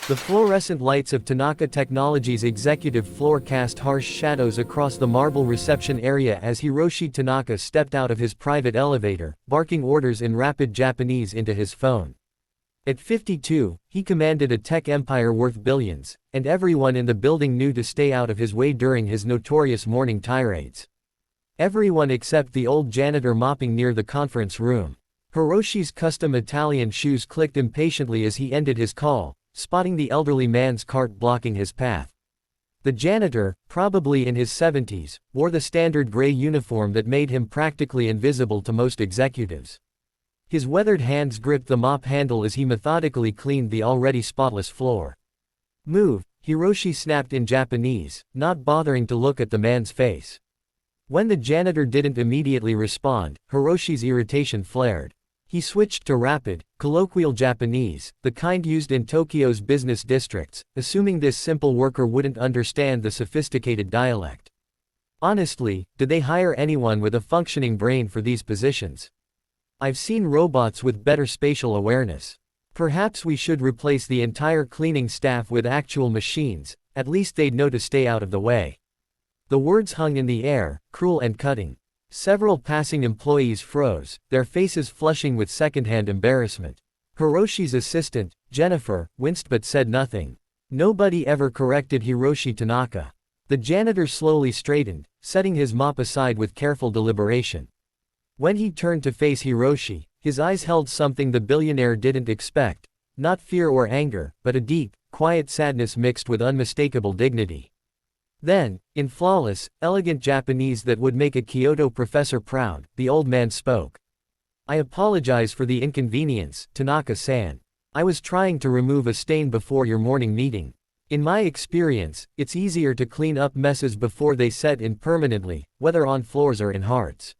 The fluorescent lights of Tanaka Technologies' executive floor cast harsh shadows across the marble reception area as Hiroshi Tanaka stepped out of his private elevator, barking orders in rapid Japanese into his phone. At 52, he commanded a tech empire worth billions, and everyone in the building knew to stay out of his way during his notorious morning tirades. Everyone except the old janitor mopping near the conference room. Hiroshi's custom Italian shoes clicked impatiently as he ended his call, spotting the elderly man's cart blocking his path. The janitor, probably in his 70s, wore the standard gray uniform that made him practically invisible to most executives. His weathered hands gripped the mop handle as he methodically cleaned the already spotless floor. "Move," Hiroshi snapped in Japanese, not bothering to look at the man's face. When the janitor didn't immediately respond, Hiroshi's irritation flared. He switched to rapid, colloquial Japanese, the kind used in Tokyo's business districts, assuming this simple worker wouldn't understand the sophisticated dialect. Honestly, did they hire anyone with a functioning brain for these positions? I've seen robots with better spatial awareness. Perhaps we should replace the entire cleaning staff with actual machines, at least they'd know to stay out of the way. The words hung in the air, cruel and cutting. Several passing employees froze, their faces flushing with secondhand embarrassment. Hiroshi's assistant, Jennifer, winced but said nothing. Nobody ever corrected Hiroshi Tanaka. The janitor slowly straightened, setting his mop aside with careful deliberation. When he turned to face Hiroshi, his eyes held something the billionaire didn't expect, not fear or anger, but a deep, quiet sadness mixed with unmistakable dignity. Then, in flawless, elegant Japanese that would make a Kyoto professor proud, the old man spoke. "I apologize for the inconvenience, Tanaka-san. I was trying to remove a stain before your morning meeting. In my experience, it's easier to clean up messes before they set in permanently, whether on floors or in hearts.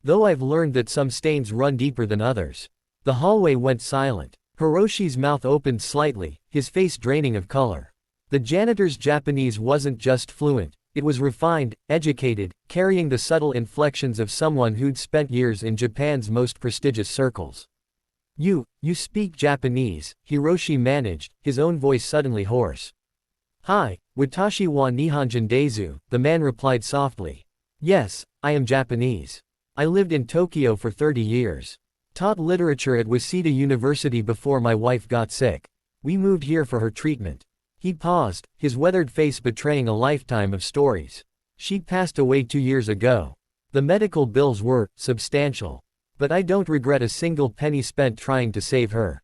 Though I've learned that some stains run deeper than others." The hallway went silent. Hiroshi's mouth opened slightly, his face draining of color. The janitor's Japanese wasn't just fluent, it was refined, educated, carrying the subtle inflections of someone who'd spent years in Japan's most prestigious circles. You speak Japanese," Hiroshi managed, his own voice suddenly hoarse. "Hi, watashi wa Nihonjin desu," the man replied softly. "Yes, I am Japanese. I lived in Tokyo for 30 years. Taught literature at Waseda University before my wife got sick. We moved here for her treatment." He paused, his weathered face betraying a lifetime of stories. "She passed away 2 years ago. The medical bills were substantial. But I don't regret a single penny spent trying to save her."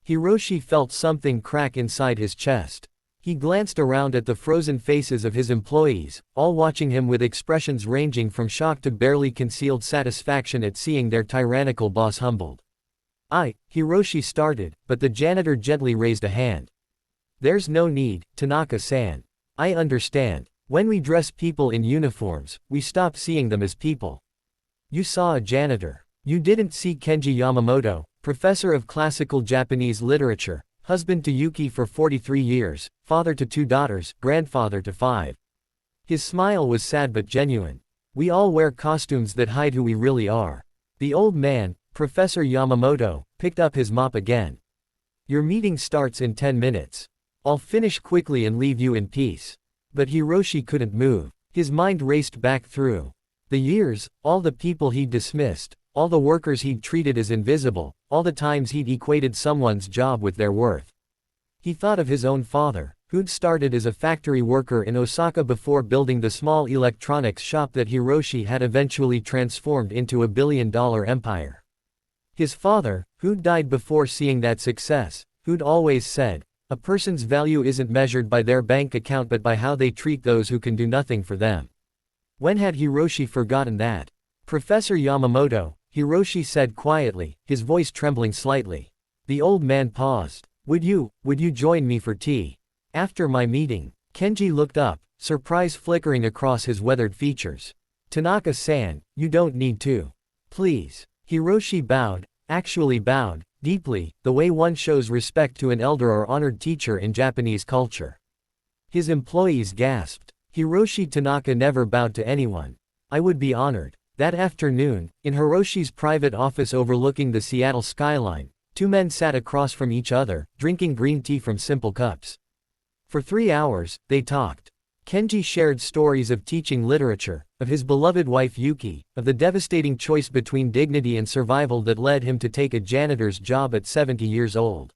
Hiroshi felt something crack inside his chest. He glanced around at the frozen faces of his employees, all watching him with expressions ranging from shock to barely concealed satisfaction at seeing their tyrannical boss humbled. Hiroshi started, but the janitor gently raised a hand. "There's no need, Tanaka-san. I understand. When we dress people in uniforms, we stop seeing them as people. You saw a janitor. You didn't see Kenji Yamamoto, professor of classical Japanese literature, husband to Yuki for 43 years, father to 2 daughters, grandfather to 5. His smile was sad but genuine. "We all wear costumes that hide who we really are." The old man, Professor Yamamoto, picked up his mop again. "Your meeting starts in 10 minutes. I'll finish quickly and leave you in peace." But Hiroshi couldn't move. His mind raced back through the years, all the people he'd dismissed, all the workers he'd treated as invisible, all the times he'd equated someone's job with their worth. He thought of his own father, who'd started as a factory worker in Osaka before building the small electronics shop that Hiroshi had eventually transformed into a billion-dollar empire. His father, who'd died before seeing that success, who'd always said, "A person's value isn't measured by their bank account but by how they treat those who can do nothing for them." When had Hiroshi forgotten that? "Professor Yamamoto," Hiroshi said quietly, his voice trembling slightly. The old man paused. Would you join me for tea? After my meeting?" Kenji looked up, surprise flickering across his weathered features. "Tanaka-san, you don't need to. Please." Hiroshi bowed, actually bowed, deeply, the way one shows respect to an elder or honored teacher in Japanese culture. His employees gasped. Hiroshi Tanaka never bowed to anyone. "I would be honored." That afternoon, in Hiroshi's private office overlooking the Seattle skyline, Two men sat across from each other, drinking green tea from simple cups. For 3 hours, they talked. Kenji shared stories of teaching literature, of his beloved wife Yuki, of the devastating choice between dignity and survival that led him to take a janitor's job at 70 years old.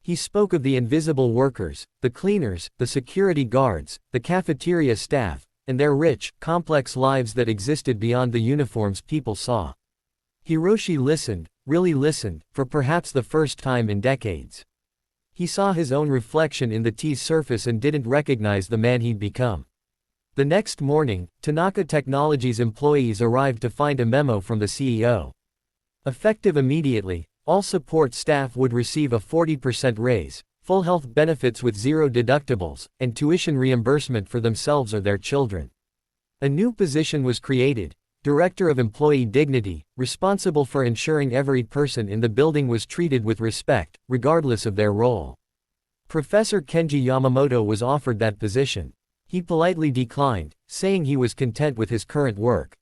He spoke of the invisible workers, the cleaners, the security guards, the cafeteria staff, and their rich, complex lives that existed beyond the uniforms people saw. Hiroshi listened, really listened, for perhaps the first time in decades. He saw his own reflection in the tea's surface and didn't recognize the man he'd become. The next morning, Tanaka Technologies employees arrived to find a memo from the CEO. Effective immediately, all support staff would receive a 40% raise, full health benefits with zero deductibles, and tuition reimbursement for themselves or their children. A new position was created, Director of Employee Dignity, responsible for ensuring every person in the building was treated with respect, regardless of their role. Professor Kenji Yamamoto was offered that position. He politely declined, saying he was content with his current work.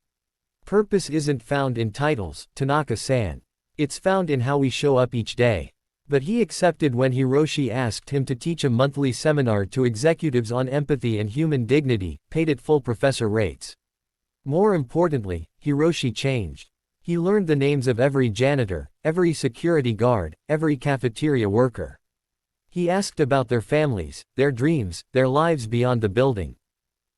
Purpose isn't found in titles, Tanaka-san. It's found in how we show up each day. But he accepted when Hiroshi asked him to teach a monthly seminar to executives on empathy and human dignity, paid at full professor rates. More importantly, Hiroshi changed. He learned the names of every janitor, every security guard, every cafeteria worker. He asked about their families, their dreams, their lives beyond the building.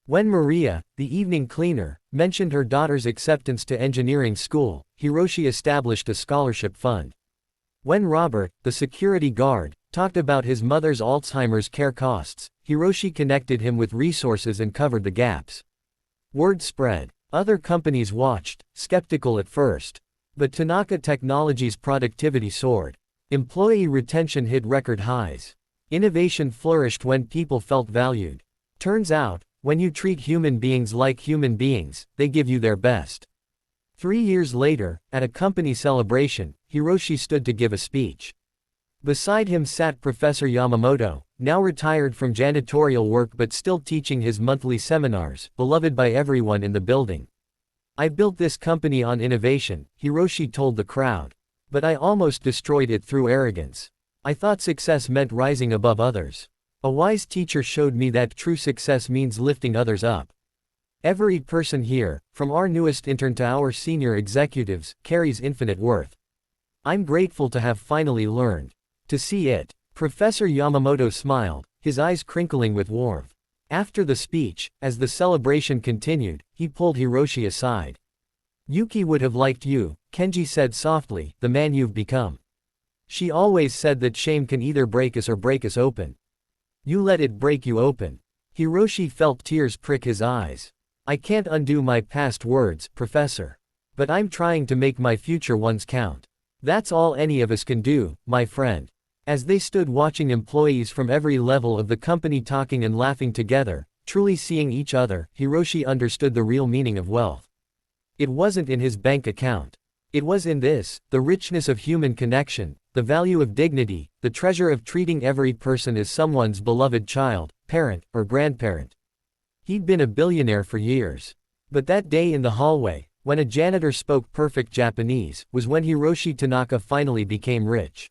When Maria, the evening cleaner, mentioned her daughter's acceptance to engineering school, Hiroshi established a scholarship fund. When Robert, the security guard, talked about his mother's Alzheimer's care costs, Hiroshi connected him with resources and covered the gaps. Word spread. Other companies watched, skeptical at first. But Tanaka Technologies' productivity soared. Employee retention hit record highs. Innovation flourished when people felt valued. Turns out, when you treat human beings like human beings, they give you their best. 3 years later, at a company celebration, Hiroshi stood to give a speech. Beside him sat Professor Yamamoto, now retired from janitorial work but still teaching his monthly seminars, beloved by everyone in the building. I built this company on innovation, Hiroshi told the crowd. But I almost destroyed it through arrogance. I thought success meant rising above others. A wise teacher showed me that true success means lifting others up. Every person here, from our newest intern to our senior executives, carries infinite worth. I'm grateful to have finally learned to see it. Professor Yamamoto smiled, his eyes crinkling with warmth. After the speech, as the celebration continued, he pulled Hiroshi aside. Yuki would have liked you, Kenji said softly, the man you've become. She always said that shame can either break us or break us open. You let it break you open. Hiroshi felt tears prick his eyes. I can't undo my past words, Professor. But I'm trying to make my future ones count. That's all any of us can do, my friend. As they stood watching employees from every level of the company talking and laughing together, truly seeing each other, Hiroshi understood the real meaning of wealth. It wasn't in his bank account. It was in this, the richness of human connection, the value of dignity, the treasure of treating every person as someone's beloved child, parent, or grandparent. He'd been a billionaire for years. But that day in the hallway, when a janitor spoke perfect Japanese, was when Hiroshi Tanaka finally became rich.